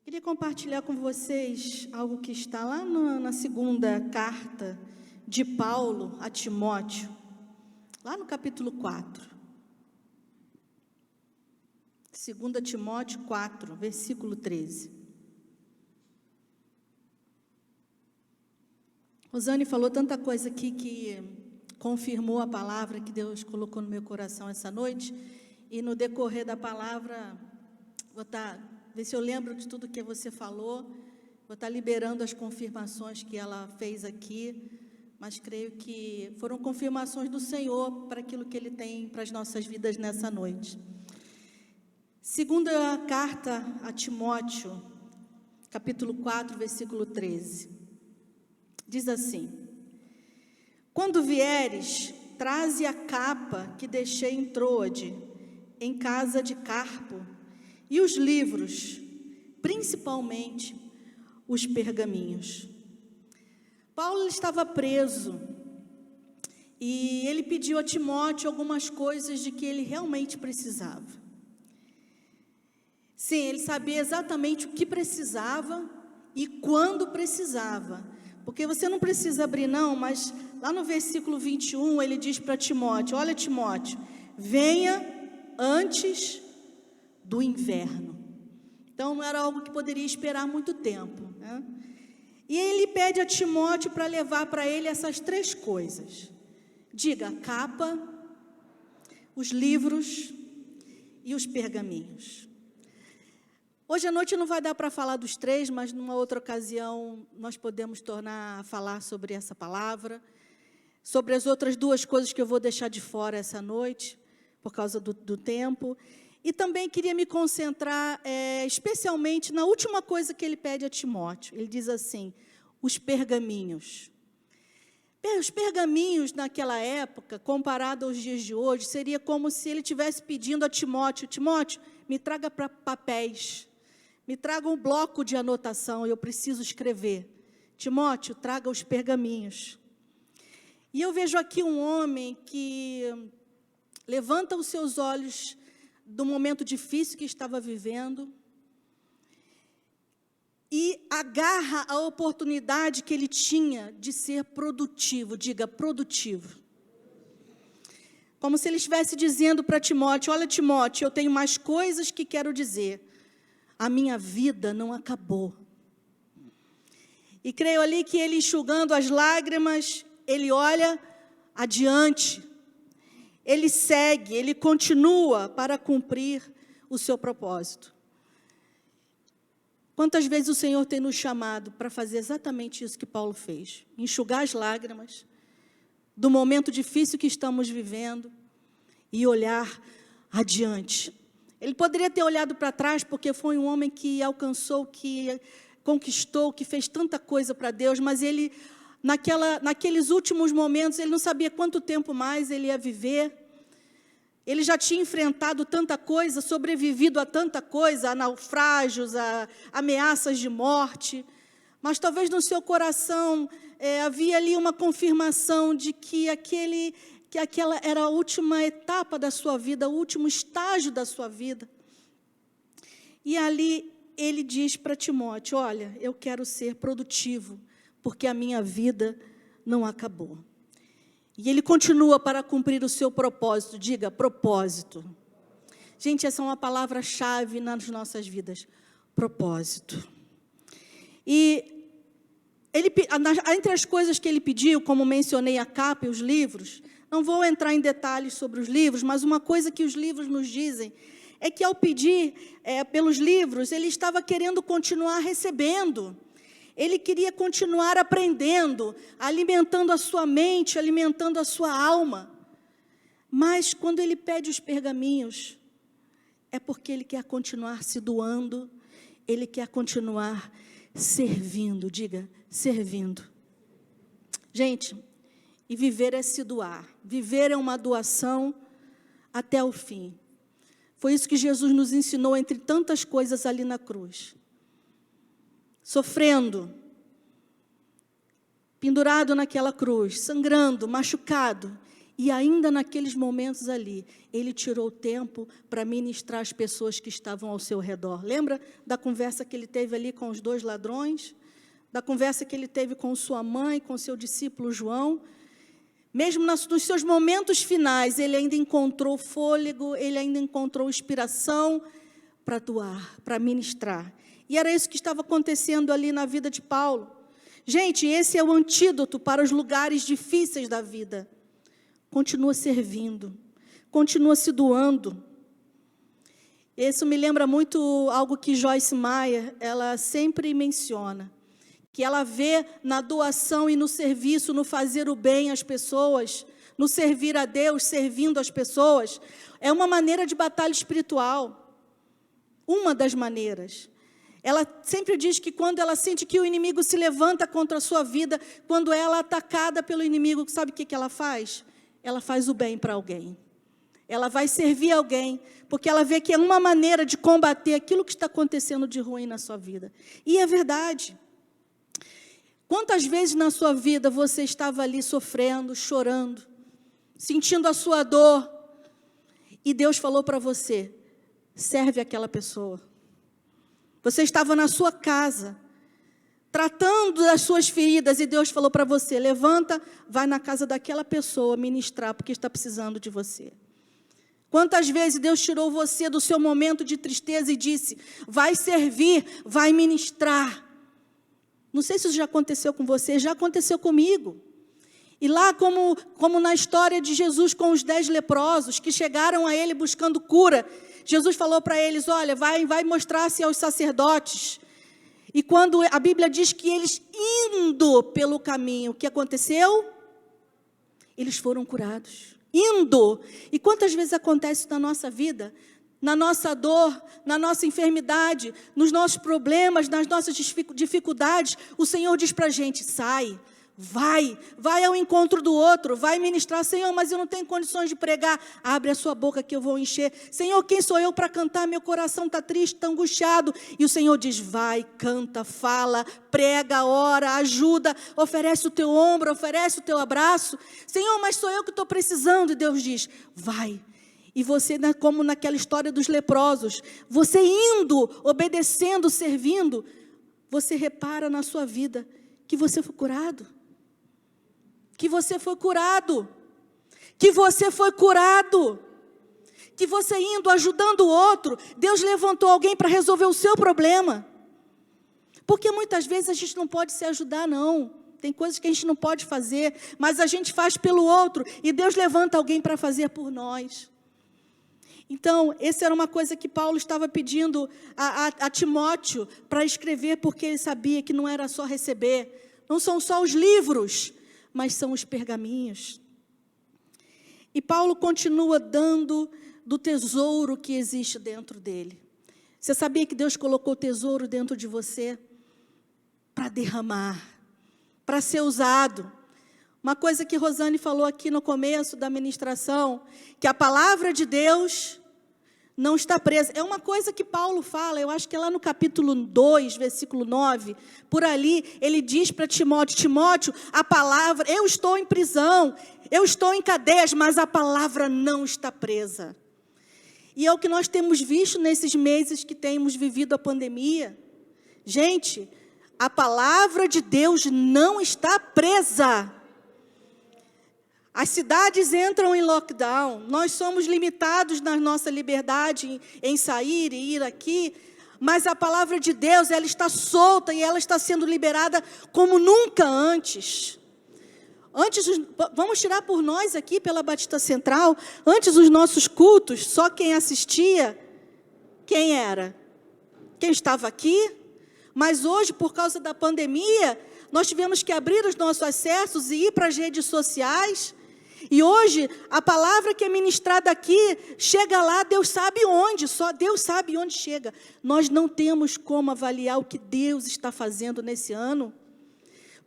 Queria compartilhar com vocês algo que está lá na segunda carta de Paulo a Timóteo, lá no capítulo 4. 2 Timóteo 4, versículo 13. Rosane falou tanta coisa aqui que confirmou a palavra que Deus colocou no meu coração essa noite, e no decorrer da palavra, ver se eu lembro de tudo que você falou, vou estar liberando as confirmações que ela fez aqui, mas creio que foram confirmações do Senhor para aquilo que Ele tem para as nossas vidas nessa noite. Segunda carta a Timóteo, capítulo 4, versículo 13, diz assim: quando vieres, traze a capa que deixei em Troade, em casa de Carpo, e os livros, principalmente os pergaminhos. Paulo estava preso e ele pediu a Timóteo algumas coisas de que ele realmente precisava. Sim, ele sabia exatamente o que precisava e quando precisava. Porque você não precisa abrir não, mas lá no versículo 21 ele diz para Timóteo: olha, Timóteo, venha antes do inverno. Então não era algo que poderia esperar muito tempo, né? E ele pede a Timóteo para levar para ele essas três coisas. Diga: a capa, os livros e os pergaminhos. Hoje à noite não vai dar para falar dos três, mas numa outra ocasião nós podemos tornar a falar sobre essa palavra, sobre as outras duas coisas que eu vou deixar de fora essa noite, por causa do tempo. E também queria me concentrar especialmente na última coisa que ele pede a Timóteo. Ele diz assim: os pergaminhos. Os pergaminhos naquela época, comparado aos dias de hoje, seria como se ele estivesse pedindo a Timóteo: Timóteo, me traga papéis, me traga um bloco de anotação, eu preciso escrever. Timóteo, traga os pergaminhos. E eu vejo aqui um homem que levanta os seus olhos do momento difícil que estava vivendo e agarra a oportunidade que ele tinha de ser produtivo. Diga: produtivo. Como se ele estivesse dizendo para Timóteo: olha, Timóteo, eu tenho mais coisas que quero dizer. A minha vida não acabou. E creio ali que ele, enxugando as lágrimas, ele olha adiante. Ele segue, ele continua para cumprir o seu propósito. Quantas vezes o Senhor tem nos chamado para fazer exatamente isso que Paulo fez? Enxugar as lágrimas do momento difícil que estamos vivendo e olhar adiante. Ele poderia ter olhado para trás, porque foi um homem que alcançou, que conquistou, que fez tanta coisa para Deus, mas ele, naqueles últimos momentos, ele não sabia quanto tempo mais ele ia viver. Ele já tinha enfrentado tanta coisa, sobrevivido a tanta coisa, a naufrágios, a ameaças de morte, mas talvez no seu coração havia ali uma confirmação de que aquela era a última etapa da sua vida, o último estágio da sua vida. E ali ele diz para Timóteo: olha, eu quero ser produtivo, porque a minha vida não acabou. E ele continua para cumprir o seu propósito. Diga: propósito. Gente, essa é uma palavra-chave nas nossas vidas. Propósito. E entre as coisas que ele pediu, como mencionei a capa e os livros, não vou entrar em detalhes sobre os livros, mas uma coisa que os livros nos dizem é que ao pedir pelos livros, ele estava querendo continuar recebendo. Ele queria continuar aprendendo, alimentando a sua mente, alimentando a sua alma. Mas quando ele pede os pergaminhos, é porque ele quer continuar se doando, ele quer continuar servindo. Diga: servindo. Gente, e viver é se doar. Viver é uma doação até o fim. Foi isso que Jesus nos ensinou, entre tantas coisas ali na cruz. Sofrendo, pendurado naquela cruz, sangrando, machucado, E ainda naqueles momentos ali, ele tirou tempo para ministrar as pessoas que estavam ao seu redor. Lembra da conversa que ele teve ali com os 2 ladrões? Da conversa que ele teve com sua mãe, com seu discípulo João? Mesmo nos seus momentos finais, ele ainda encontrou fôlego, ele ainda encontrou inspiração para doar, para ministrar. E era isso que estava acontecendo ali na vida de Paulo. Gente, esse é o antídoto para os lugares difíceis da vida. Continua servindo, continua se doando. Isso me lembra muito algo que Joyce Meyer, ela sempre menciona, que ela vê na doação e no serviço, no fazer o bem às pessoas, no servir a Deus, servindo as pessoas, é uma maneira de batalha espiritual, uma das maneiras. Ela sempre diz que quando ela sente que o inimigo se levanta contra a sua vida, quando ela é atacada pelo inimigo, sabe o que ela faz? Ela faz o bem para alguém. Ela vai servir alguém, porque ela vê que é uma maneira de combater aquilo que está acontecendo de ruim na sua vida. E é verdade. Quantas vezes na sua vida você estava ali sofrendo, chorando, sentindo a sua dor, e Deus falou para você, serve aquela pessoa. Você estava na sua casa, tratando das suas feridas, e Deus falou para você, levanta, vai na casa daquela pessoa ministrar, porque está precisando de você. Quantas vezes Deus tirou você do seu momento de tristeza e disse, vai servir, vai ministrar. Não sei se isso já aconteceu com você, já aconteceu comigo. E lá, como na história de Jesus com os 10 leprosos, que chegaram a ele buscando cura, Jesus falou para eles, olha, vai mostrar-se aos sacerdotes. E quando a Bíblia diz que eles indo pelo caminho, o que aconteceu? Eles foram curados. Indo. E quantas vezes acontece isso na nossa vida? Na nossa dor, na nossa enfermidade, nos nossos problemas, nas nossas dificuldades, o Senhor diz para a gente, sai, vai ao encontro do outro, vai ministrar, Senhor, mas eu não tenho condições de pregar, abre a sua boca que eu vou encher, Senhor, quem sou eu para cantar, meu coração está triste, está angustiado, e o Senhor diz, vai, canta, fala, prega, ora, ajuda, oferece o teu ombro, oferece o teu abraço, Senhor, mas sou eu que estou precisando, e Deus diz, vai. E você, como naquela história dos leprosos, você indo, obedecendo, servindo, você repara na sua vida que você foi curado. Que você foi curado. Que você foi curado. Que você indo, ajudando o outro, Deus levantou alguém para resolver o seu problema. Porque muitas vezes a gente não pode se ajudar, não. Tem coisas que a gente não pode fazer, mas a gente faz pelo outro. E Deus levanta alguém para fazer por nós. Então, essa era uma coisa que Paulo estava pedindo a Timóteo para escrever, porque ele sabia que não era só receber, não são só os livros, mas são os pergaminhos. E Paulo continua dando do tesouro que existe dentro dele. Você sabia que Deus colocou tesouro dentro de você para derramar, para ser usado? Uma coisa que Rosane falou aqui no começo da ministração, que a palavra de Deus não está presa. É uma coisa que Paulo fala, eu acho que é lá no capítulo 2, versículo 9, por ali, ele diz para Timóteo, Timóteo, a palavra, eu estou em prisão, eu estou em cadeias, mas a palavra não está presa. E é o que nós temos visto nesses meses que temos vivido a pandemia. Gente, a palavra de Deus não está presa. As cidades entram em lockdown, nós somos limitados na nossa liberdade em sair e ir aqui, mas a palavra de Deus, ela está solta e ela está sendo liberada como nunca antes. Vamos tirar por nós aqui pela Batista Central, antes os nossos cultos, só quem assistia, quem era? Quem estava aqui? Mas hoje, por causa da pandemia, nós tivemos que abrir os nossos acessos e ir para as redes sociais. E hoje, a palavra que é ministrada aqui, chega lá, Deus sabe onde, só Deus sabe onde chega. Nós não temos como avaliar o que Deus está fazendo nesse ano,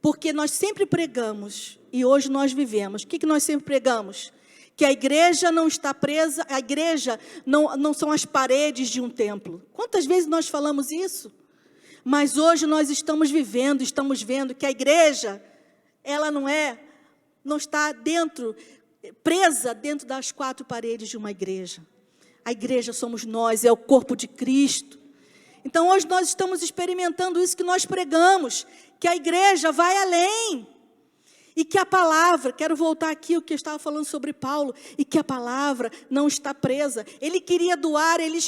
porque nós sempre pregamos, e hoje nós vivemos. O que nós sempre pregamos? Que a igreja não está presa, a igreja não são as paredes de um templo. Quantas vezes nós falamos isso? Mas hoje nós estamos vivendo, estamos vendo que a igreja, ela não está dentro presa dentro das quatro paredes de uma igreja. A igreja somos nós, é o corpo de Cristo. Então hoje nós estamos experimentando isso que nós pregamos, que a igreja vai além. E que a palavra, quero voltar aqui o que eu estava falando sobre Paulo, e que a palavra não está presa. Ele queria doar, ele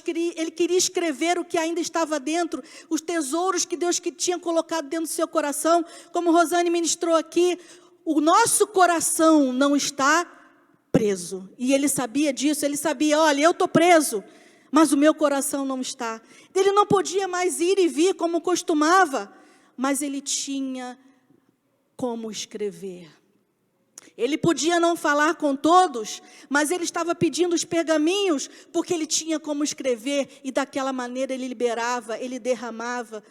queria escrever o que ainda estava dentro, os tesouros que Deus tinha colocado dentro do seu coração. Como Rosane ministrou aqui, o nosso coração não está preso. E ele sabia disso, ele sabia, olha, eu estou preso, mas o meu coração não está. Ele não podia mais ir e vir como costumava, mas ele tinha como escrever. Ele podia não falar com todos, mas ele estava pedindo os pergaminhos, porque ele tinha como escrever, e daquela maneira ele liberava, ele derramava,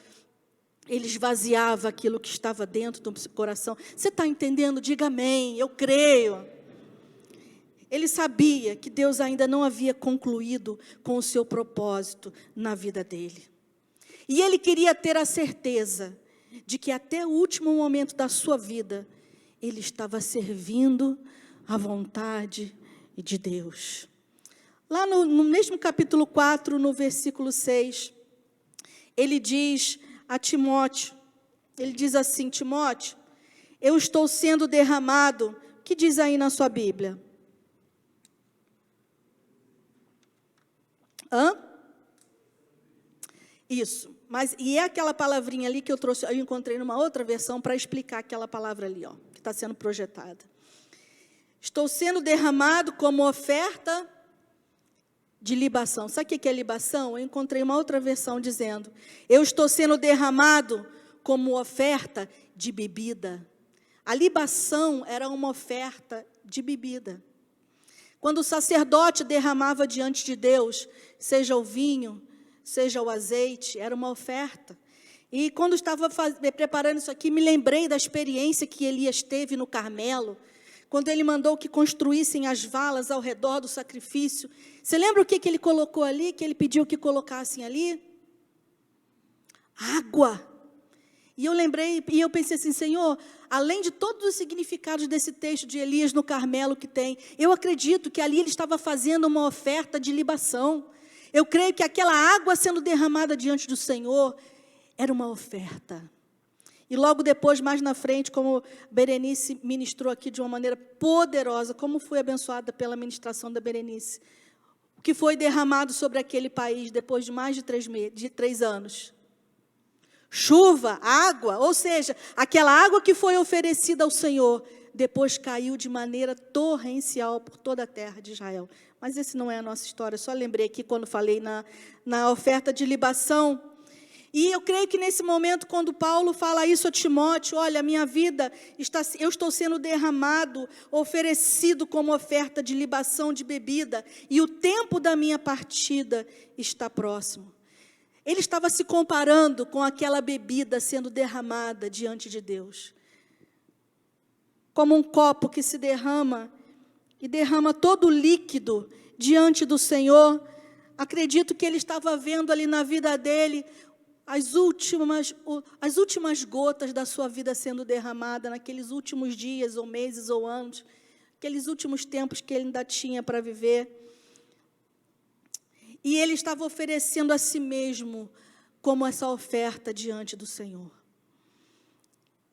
ele esvaziava aquilo que estava dentro do seu coração. Você está entendendo? Diga amém, eu creio. Ele sabia que Deus ainda não havia concluído com o seu propósito na vida dele. E ele queria ter a certeza de que até o último momento da sua vida, ele estava servindo à vontade de Deus. Lá no mesmo capítulo 4, no versículo 6, ele diz a Timóteo, ele diz assim, Timóteo, eu estou sendo derramado, o que diz aí na sua Bíblia? Isso. Mas, e é aquela palavrinha ali que eu trouxe, eu encontrei numa outra versão para explicar aquela palavra ali, ó, que está sendo projetada. Estou sendo derramado como oferta de libação. Sabe o que é libação? Eu encontrei uma outra versão dizendo, eu estou sendo derramado como oferta de bebida. A libação era uma oferta de bebida. Quando o sacerdote derramava diante de Deus, seja o vinho, seja o azeite, era uma oferta. E quando estava preparando isso aqui, me lembrei da experiência que Elias teve no Carmelo, quando ele mandou que construíssem as valas ao redor do sacrifício. Você lembra o que ele colocou ali, que ele pediu que colocassem ali? Água. E eu lembrei, e eu pensei assim, Senhor, além de todos os significados desse texto de Elias no Carmelo que tem, eu acredito que ali ele estava fazendo uma oferta de libação. Eu creio que aquela água sendo derramada diante do Senhor era uma oferta. E logo depois, mais na frente, como Berenice ministrou aqui de uma maneira poderosa, como fui abençoada pela ministração da Berenice, o que foi derramado sobre aquele país depois de mais de 3 anos? Chuva, água, ou seja, aquela água que foi oferecida ao Senhor, depois caiu de maneira torrencial por toda a terra de Israel. Mas esse não é a nossa história, só lembrei aqui quando falei na oferta de libação. E eu creio que nesse momento, quando Paulo fala isso a Timóteo, olha, a minha vida, eu estou sendo derramado, oferecido como oferta de libação de bebida, e o tempo da minha partida está próximo. Ele estava se comparando com aquela bebida sendo derramada diante de Deus. Como um copo que se derrama, e derrama todo o líquido diante do Senhor. Acredito que ele estava vendo ali na vida dele, as últimas gotas da sua vida sendo derramada, naqueles últimos dias, ou meses, ou anos, aqueles últimos tempos que ele ainda tinha para viver. E ele estava oferecendo a si mesmo como essa oferta diante do Senhor.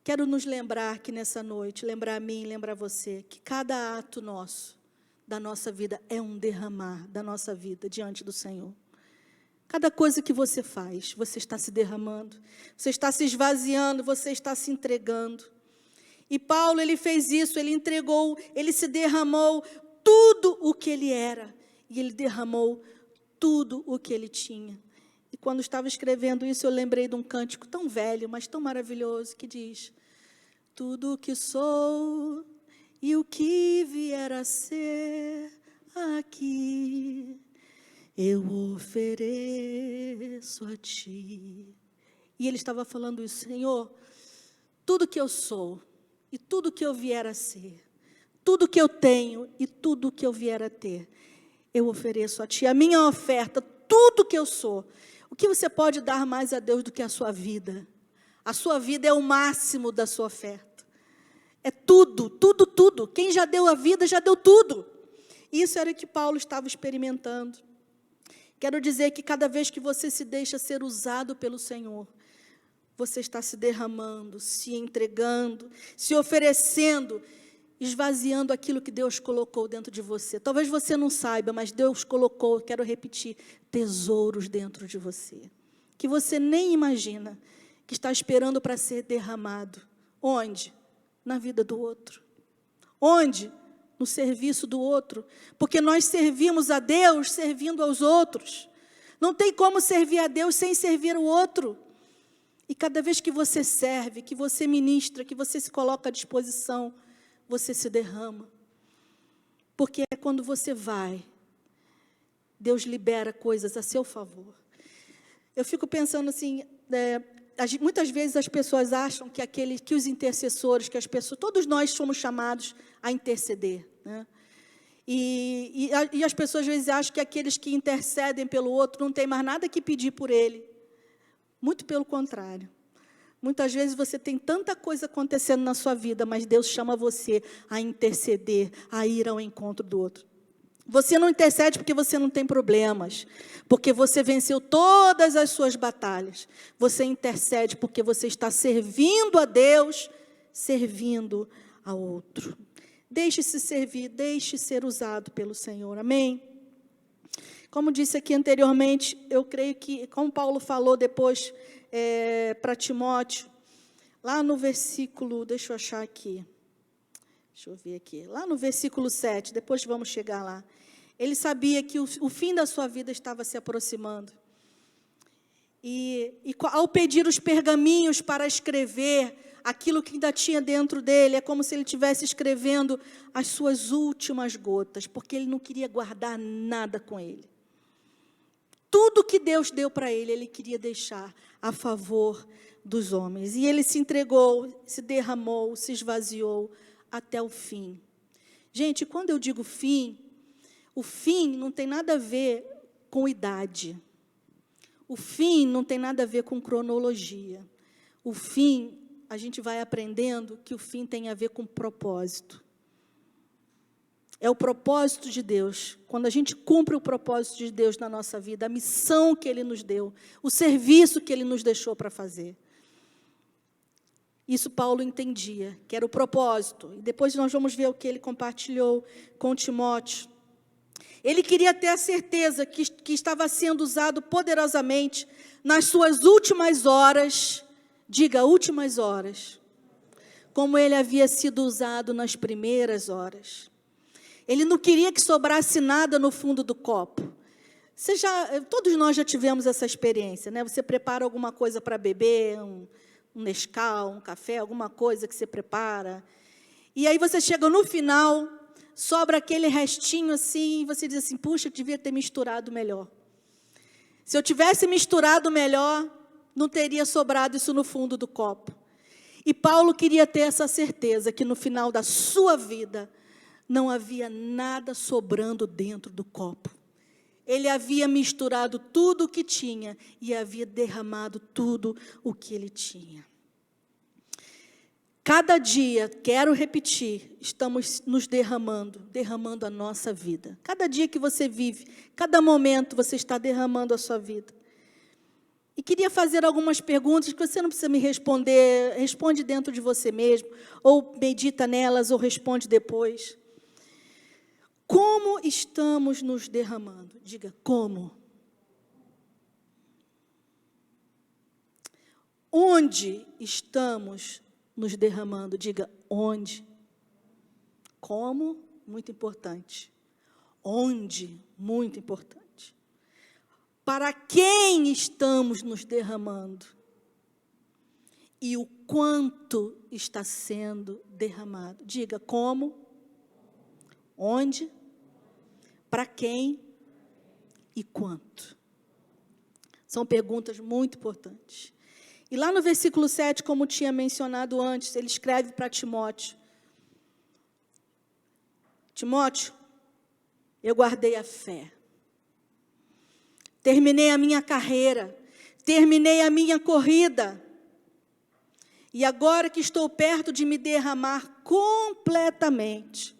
Quero nos lembrar que nessa noite, lembrar a mim, lembrar você, que cada ato nosso, da nossa vida, é um derramar da nossa vida diante do Senhor. Cada coisa que você faz, você está se derramando, você está se esvaziando, você está se entregando. E Paulo, ele fez isso, ele entregou, ele se derramou tudo o que ele era, e ele derramou tudo o que ele tinha. E quando estava escrevendo isso, eu lembrei de um cântico tão velho, mas tão maravilhoso, que diz: tudo o que sou e o que vier a ser aqui, eu ofereço a ti. E ele estava falando isso: Senhor, tudo que eu sou e tudo que eu vier a ser, tudo que eu tenho e tudo que eu vier a ter, eu ofereço a ti. A minha oferta, tudo que eu sou. O que você pode dar mais a Deus do que a sua vida? A sua vida é o máximo da sua oferta. É tudo, tudo, tudo. Quem já deu a vida, já deu tudo. Isso era o que Paulo estava experimentando. Quero dizer que cada vez que você se deixa ser usado pelo Senhor, você está se derramando, se entregando, se oferecendo, esvaziando aquilo que Deus colocou dentro de você. Talvez você não saiba, mas Deus colocou, quero repetir, tesouros dentro de você, que você nem imagina, que está esperando para ser derramado. Onde? Na vida do outro. Onde? No serviço do outro. Porque nós servimos a Deus servindo aos outros. Não tem como servir a Deus sem servir o outro. E cada vez que você serve, que você ministra, que você se coloca à disposição, você se derrama. Porque é quando você vai, Deus libera coisas a seu favor. Eu fico pensando assim, muitas vezes as pessoas acham que os intercessores, que as pessoas, todos nós somos chamados a interceder, né? E as pessoas às vezes acham que aqueles que intercedem pelo outro não tem mais nada que pedir por ele. Muito pelo contrário. Muitas vezes você tem tanta coisa acontecendo na sua vida, mas Deus chama você a interceder, a ir ao encontro do outro. Você não intercede porque você não tem problemas, porque você venceu todas as suas batalhas. Você intercede porque você está servindo a Deus, servindo ao outro. Deixe-se servir, deixe ser usado pelo Senhor, amém? Como disse aqui anteriormente, eu creio que, como Paulo falou depois para Timóteo, lá no versículo, deixa eu achar aqui, deixa eu ver aqui, lá no versículo 7, depois vamos chegar lá. Ele sabia que o fim da sua vida estava se aproximando. E ao pedir os pergaminhos para escrever aquilo que ainda tinha dentro dele, é como se ele estivesse escrevendo as suas últimas gotas, porque ele não queria guardar nada com ele. Tudo que Deus deu para ele, ele queria deixar a favor dos homens. E ele se entregou, se derramou, se esvaziou até o fim. Gente, quando eu digo fim, o fim não tem nada a ver com idade. O fim não tem nada a ver com cronologia. O fim, a gente vai aprendendo que o fim tem a ver com propósito. É o propósito de Deus. Quando a gente cumpre o propósito de Deus na nossa vida, a missão que Ele nos deu, o serviço que Ele nos deixou para fazer. Isso Paulo entendia, que era o propósito. E depois nós vamos ver o que ele compartilhou com Timóteo. Ele queria ter a certeza que estava sendo usado poderosamente nas suas últimas horas, diga, últimas horas, como ele havia sido usado nas primeiras horas. Ele não queria que sobrasse nada no fundo do copo. Todos nós já tivemos essa experiência, né? Você prepara alguma coisa para beber, um Nescau, um café, alguma coisa que você prepara. E aí você chega no final, sobra aquele restinho assim, e você diz assim, puxa, eu devia ter misturado melhor. Se eu tivesse misturado melhor, não teria sobrado isso no fundo do copo. E Paulo queria ter essa certeza, que no final da sua vida, não havia nada sobrando dentro do copo. Ele havia misturado tudo o que tinha e havia derramado tudo o que ele tinha. Cada dia, quero repetir, estamos nos derramando a nossa vida. Cada dia que você vive, cada momento você está derramando a sua vida. E queria fazer algumas perguntas que você não precisa me responder, responde dentro de você mesmo, ou medita nelas, ou responde depois. Como estamos nos derramando? Diga, como? Onde estamos nos derramando? Diga, onde? Como? Muito importante. Onde? Muito importante. Para quem estamos nos derramando? E o quanto está sendo derramado? Diga, como? Onde? Para quem? E quanto? São perguntas muito importantes. E lá no versículo 7, como tinha mencionado antes, ele escreve para Timóteo. Timóteo, eu guardei a fé. Terminei a minha carreira. Terminei a minha corrida. E agora que estou perto de me derramar completamente,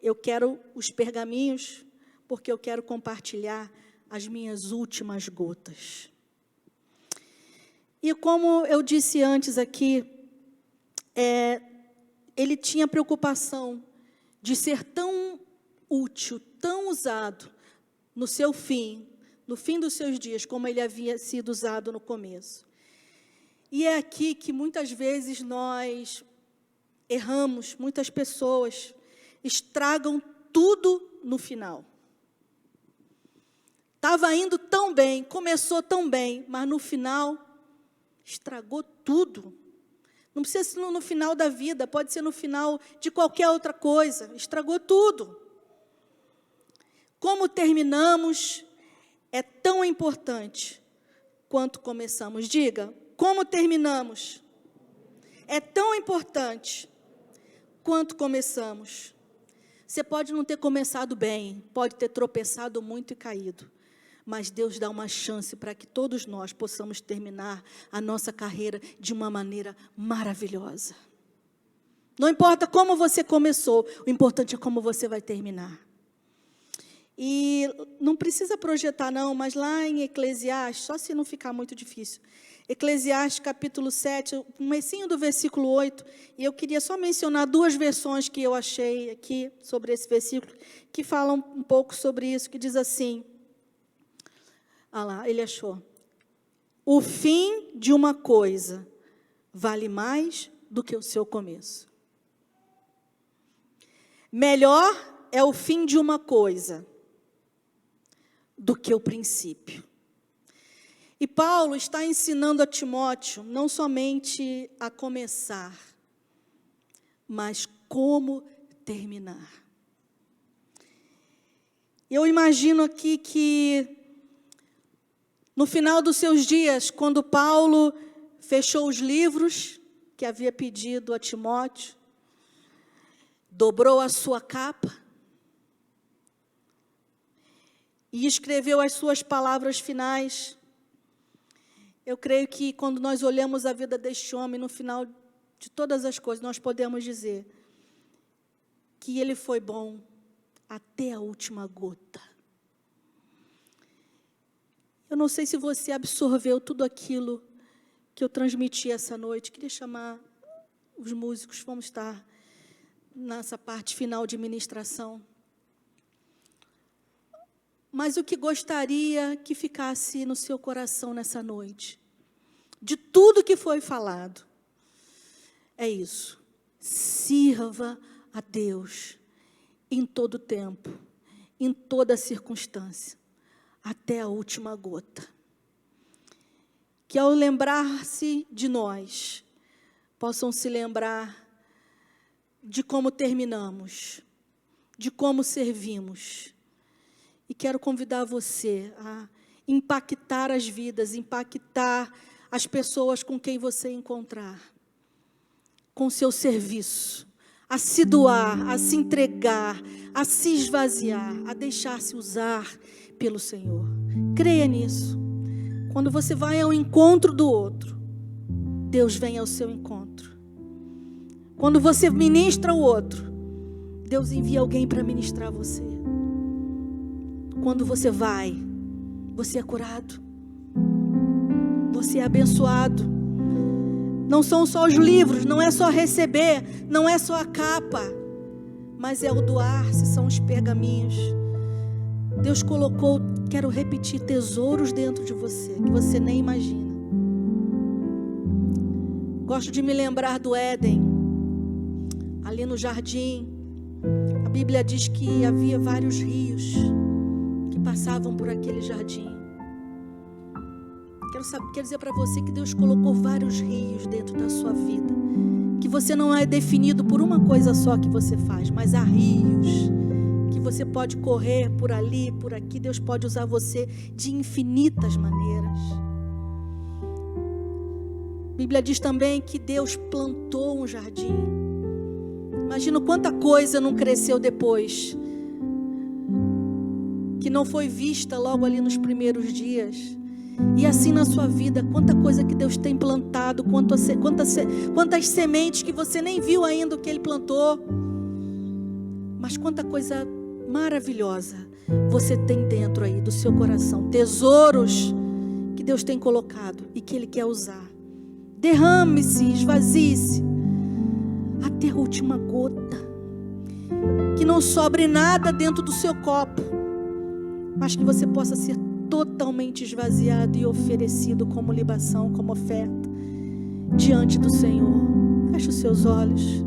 eu quero os pergaminhos, porque eu quero compartilhar as minhas últimas gotas. E como eu disse antes aqui, ele tinha preocupação de ser tão útil, tão usado no seu fim, no fim dos seus dias, como ele havia sido usado no começo. E é aqui que muitas vezes nós erramos, muitas pessoas estragam tudo no final. Estava indo tão bem, começou tão bem, mas no final estragou tudo. Não precisa ser no final da vida, pode ser no final de qualquer outra coisa. Estragou tudo. Como terminamos é tão importante quanto começamos. Diga, como terminamos é tão importante quanto começamos. Você pode não ter começado bem, pode ter tropeçado muito e caído, mas Deus dá uma chance para que todos nós possamos terminar a nossa carreira de uma maneira maravilhosa. Não importa como você começou, o importante é como você vai terminar. E não precisa projetar não, mas lá em Eclesiastes, só se não ficar muito difícil, Eclesiastes capítulo 7, o comecinho do versículo 8, e eu queria só mencionar 2 versões que eu achei aqui sobre esse versículo, que falam um pouco sobre isso, que diz assim, lá, ele achou, o fim de uma coisa vale mais do que o seu começo. Melhor é o fim de uma coisa do que o princípio. E Paulo está ensinando a Timóteo não somente a começar, mas como terminar. Eu imagino aqui que no final dos seus dias, quando Paulo fechou os livros que havia pedido a Timóteo, dobrou a sua capa e escreveu as suas palavras finais. Eu creio que quando nós olhamos a vida deste homem, no final de todas as coisas, nós podemos dizer que ele foi bom até a última gota. Eu não sei se você absorveu tudo aquilo que eu transmiti essa noite. Queria chamar os músicos, vamos estar nessa parte final de ministração. Mas o que gostaria que ficasse no seu coração nessa noite, de tudo que foi falado, é isso. Sirva a Deus em todo tempo, em toda circunstância, até a última gota. Que ao lembrar-se de nós, possam se lembrar de como terminamos, de como servimos. E quero convidar você a impactar as vidas, impactar as pessoas com quem você encontrar, com seu serviço, a se doar, a se entregar, a se esvaziar, a deixar-se usar pelo Senhor. Creia nisso. Quando você vai ao encontro do outro, Deus vem ao seu encontro. Quando você ministra o outro, Deus envia alguém para ministrar você. Quando você vai, você é curado, você é abençoado. Não são só os livros, não é só receber, não é só a capa, mas é o doar-se, são os pergaminhos. Deus colocou, quero repetir, tesouros dentro de você, que você nem imagina. Gosto de me lembrar do Éden, ali no jardim. A Bíblia diz que havia vários rios que passavam por aquele jardim. Quero dizer para você que Deus colocou vários rios dentro da sua vida, que você não é definido por uma coisa só que você faz, mas há rios que você pode correr por ali, por aqui. Deus pode usar você de infinitas maneiras. A Bíblia diz também que Deus plantou um jardim. Imagina quanta coisa não cresceu depois, que não foi vista logo ali nos primeiros dias. E assim na sua vida, quanta coisa que Deus tem plantado, quantas sementes que você nem viu ainda o que Ele plantou, mas quanta coisa maravilhosa você tem dentro aí do seu coração, tesouros que Deus tem colocado e que Ele quer usar. Derrame-se, esvazie-se até a última gota, que não sobre nada dentro do seu copo, mas que você possa ser totalmente esvaziado e oferecido como libação, como oferta diante do Senhor. Feche os seus olhos.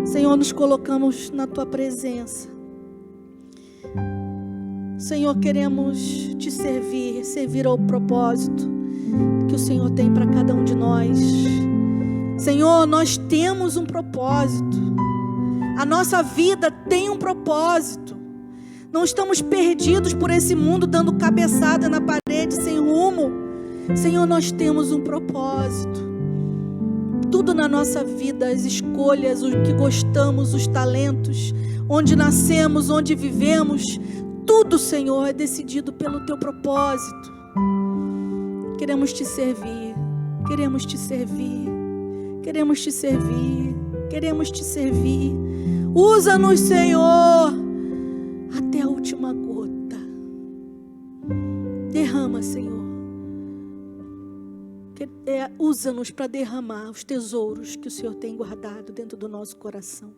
Senhor, nos colocamos na Tua presença. Senhor, queremos Te servir ao propósito que o Senhor tem para cada um de nós. Senhor, nós temos um propósito. A nossa vida tem um propósito. Não estamos perdidos por esse mundo dando cabeçada na parede sem rumo. Senhor, nós temos um propósito. Tudo na nossa vida, as escolhas, o que gostamos, os talentos, onde nascemos, onde vivemos, tudo, Senhor, é decidido pelo Teu propósito. Queremos Te servir, queremos Te servir, queremos Te servir, queremos Te servir. Usa-nos, Senhor, até a última gota. Derrama, Senhor. Usa-nos para derramar os tesouros que o Senhor tem guardado dentro do nosso coração.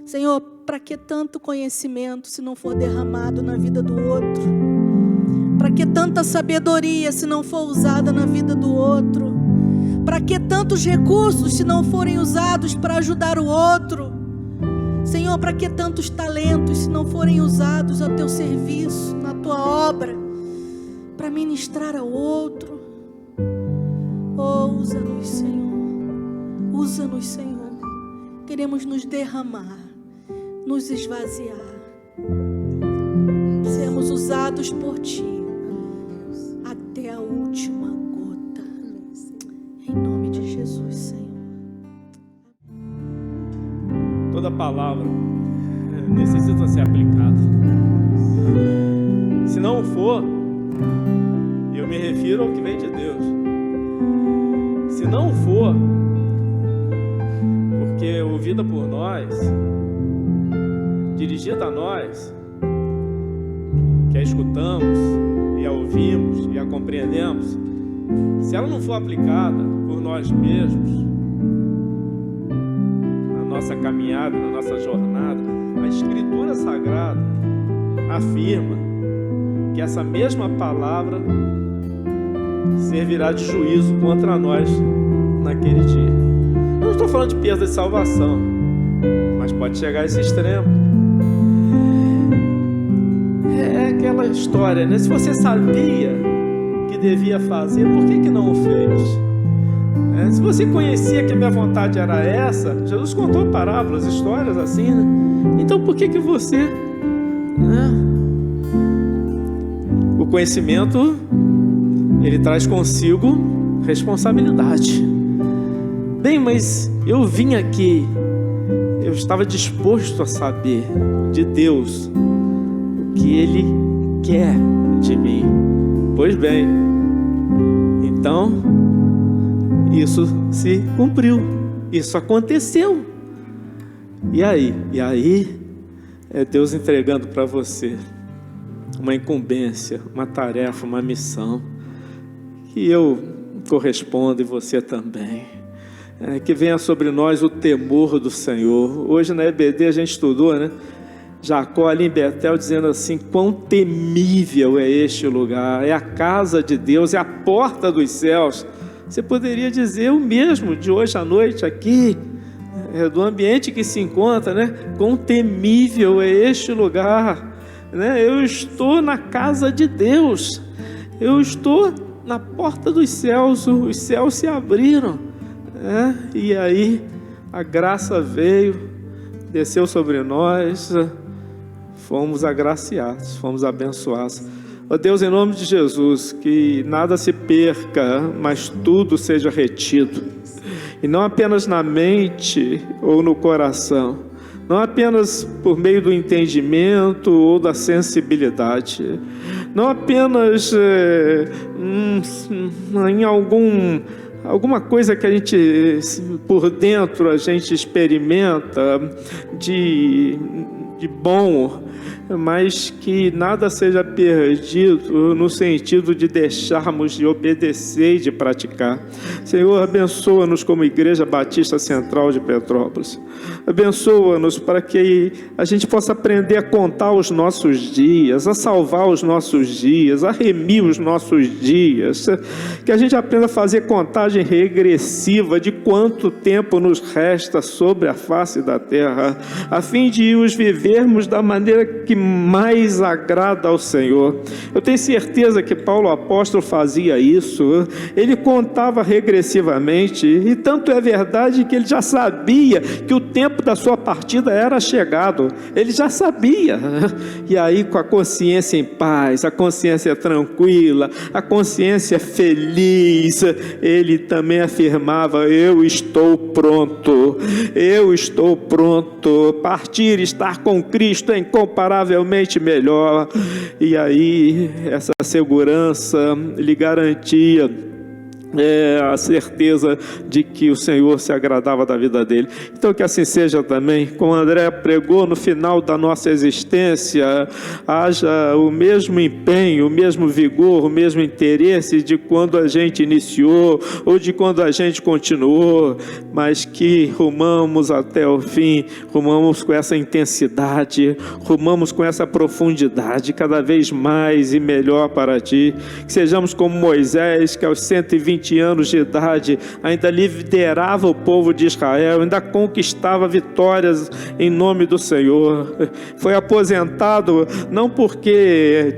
Senhor, para que tanto conhecimento se não for derramado na vida do outro? Para que tanta sabedoria se não for usada na vida do outro? Para que tantos recursos se não forem usados para ajudar o outro? Senhor, para que tantos talentos se não forem usados a Teu serviço, na Tua obra, para ministrar ao outro? Oh, usa-nos, Senhor. Usa-nos, Senhor. Queremos nos derramar, nos esvaziar, sermos usados por Ti até a última gota. Em nome de Jesus, Senhor. Toda palavra necessita ser aplicada. Se não for, eu me refiro ao que vem de Deus. Se não for, porque ouvida por nós, dirigida a nós, que a escutamos, e a ouvimos, e a compreendemos, se ela não for aplicada por nós mesmos, na nossa caminhada, na nossa jornada, a Escritura Sagrada afirma que essa mesma palavra servirá de juízo contra nós naquele dia. Eu não estou falando de perda de salvação, mas pode chegar a esse extremo. É aquela história, né? Se você sabia que devia fazer, por que não o fez? Se você conhecia que a minha vontade era essa, Jesus contou parábolas, histórias assim, né? Então por que você... O conhecimento, ele traz consigo responsabilidade. Bem, mas eu vim aqui, eu estava disposto a saber de Deus o que Ele quer de mim. Pois bem, então isso se cumpriu, isso aconteceu. E aí é Deus entregando para você uma incumbência, uma tarefa, uma missão, que eu correspondo e você também. Que venha sobre nós o temor do Senhor. Hoje na EBD a gente estudou, né? Jacó ali em Betel dizendo assim: quão temível é este lugar, é a casa de Deus, é a porta dos céus. Você poderia dizer o mesmo de hoje à noite aqui, do ambiente que se encontra, né? Quão temível é este lugar, né? Eu estou na casa de Deus, eu estou na porta dos céus, os céus se abriram, né? E aí a graça veio, desceu sobre nós, fomos agraciados, fomos abençoados. Ó Deus, em nome de Jesus, que nada se perca, mas tudo seja retido, e não apenas na mente ou no coração, não apenas por meio do entendimento ou da sensibilidade, não apenas em alguma coisa que a gente, por dentro, a gente experimenta de bom, mas que nada seja perdido no sentido de deixarmos de obedecer e de praticar. Senhor, abençoa-nos como Igreja Batista Central de Petrópolis. Abençoa-nos para que a gente possa aprender a contar os nossos dias, a salvar os nossos dias, a remir os nossos dias. Que a gente aprenda a fazer contagem regressiva de quanto tempo nos resta sobre a face da terra, a fim de os vivermos da maneira que mais agrada ao Senhor. Eu tenho certeza que Paulo apóstolo fazia isso. Ele contava regressivamente, e tanto é verdade que ele já sabia que o tempo da sua partida era chegado. Ele já sabia. E aí, com a consciência em paz, a consciência tranquila, a consciência feliz, ele também afirmava: eu estou pronto, eu estou pronto. Partir, estar com Cristo é incomparavelmente melhor. E aí, essa segurança lhe garantia a certeza de que o Senhor se agradava da vida dele. Então que assim seja também. Como André pregou, no final da nossa existência haja o mesmo empenho, o mesmo vigor, o mesmo interesse de quando a gente iniciou ou de quando a gente continuou, mas que rumamos até o fim, rumamos com essa intensidade, rumamos com essa profundidade cada vez mais e melhor para ti. Que sejamos como Moisés, que aos 120 anos de idade ainda liderava o povo de Israel, ainda conquistava vitórias em nome do Senhor. Foi aposentado não porque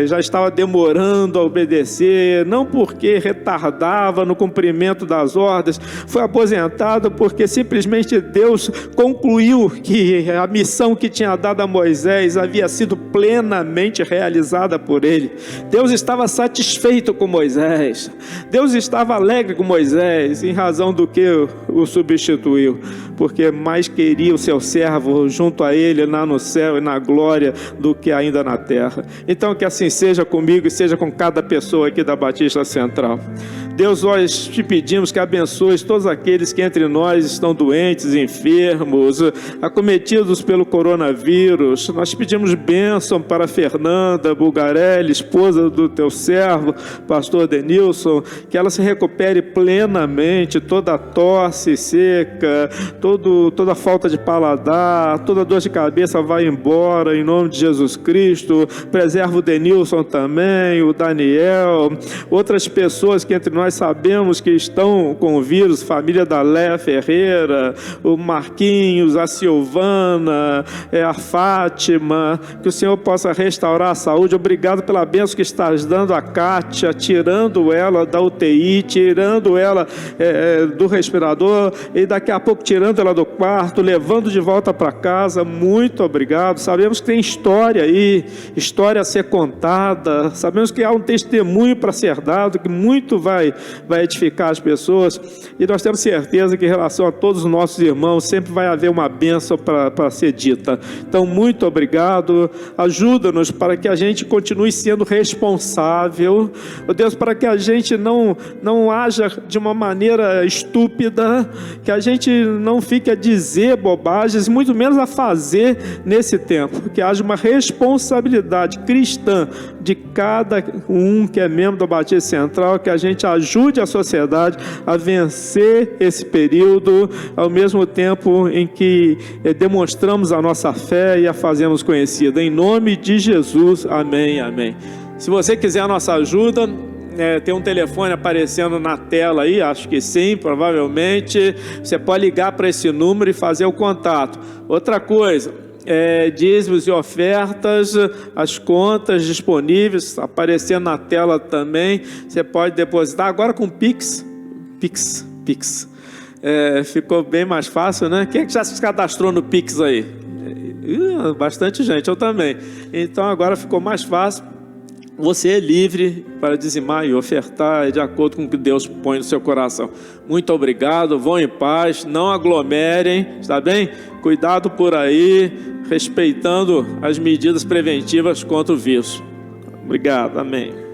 já estava demorando a obedecer, não porque retardava no cumprimento das ordens. Foi aposentado porque simplesmente Deus concluiu que a missão que tinha dado a Moisés havia sido plenamente realizada por ele. Deus estava satisfeito com Moisés. Deus estava alegre com Moisés, em razão do que o substituiu, porque mais queria o seu servo junto a ele lá no céu e na glória do que ainda na terra. Então que assim seja comigo e seja com cada pessoa aqui da Batista Central. Deus, nós te pedimos que abençoes todos aqueles que entre nós estão doentes, enfermos, acometidos pelo coronavírus. Nós te pedimos bênção para Fernanda Bulgarelli, esposa do teu servo, pastor Denilson, que ela se recupere plenamente, toda a tosse seca, toda a falta de paladar, toda dor de cabeça vai embora, em nome de Jesus Cristo. Preserva o Denilson também, o Daniel, outras pessoas que entre nós sabemos que estão com o vírus, família da Léa Ferreira, o Marquinhos, a Silvana, a Fátima, que o Senhor possa restaurar a saúde. Obrigado pela bênção que estás dando a Kátia, tirando ela da UTI, tirando ela do respirador e daqui a pouco tirando ela do quarto, levando de volta para casa. Muito obrigado. Sabemos que tem história aí, história a ser contada, sabemos que há um testemunho para ser dado, que muito vai edificar as pessoas, e nós temos certeza que em relação a todos os nossos irmãos sempre vai haver uma bênção para ser dita. Então muito obrigado, ajuda-nos para que a gente continue sendo responsável, ó Deus, para que a gente não haja de uma maneira estúpida, que a gente não fique a dizer bobagens, muito menos a fazer nesse tempo, que haja uma responsabilidade cristã de cada um que é membro da Batista Central, que a gente ajude a sociedade a vencer esse período, ao mesmo tempo em que demonstramos a nossa fé e a fazemos conhecida. Em nome de Jesus, amém, amém. Se você quiser a nossa ajuda, tem um telefone aparecendo na tela aí, acho que sim, provavelmente. Você pode ligar para esse número e fazer o contato. Outra coisa, dízimos e ofertas, as contas disponíveis, aparecendo na tela também. Você pode depositar agora com Pix. Ficou bem mais fácil, né? Quem é que já se cadastrou no Pix aí? Bastante gente, eu também. Então agora ficou mais fácil. Você é livre para dizimar e ofertar de acordo com o que Deus põe no seu coração. Muito obrigado, vão em paz, não aglomerem, está bem? Cuidado por aí, respeitando as medidas preventivas contra o vírus. Obrigado, amém.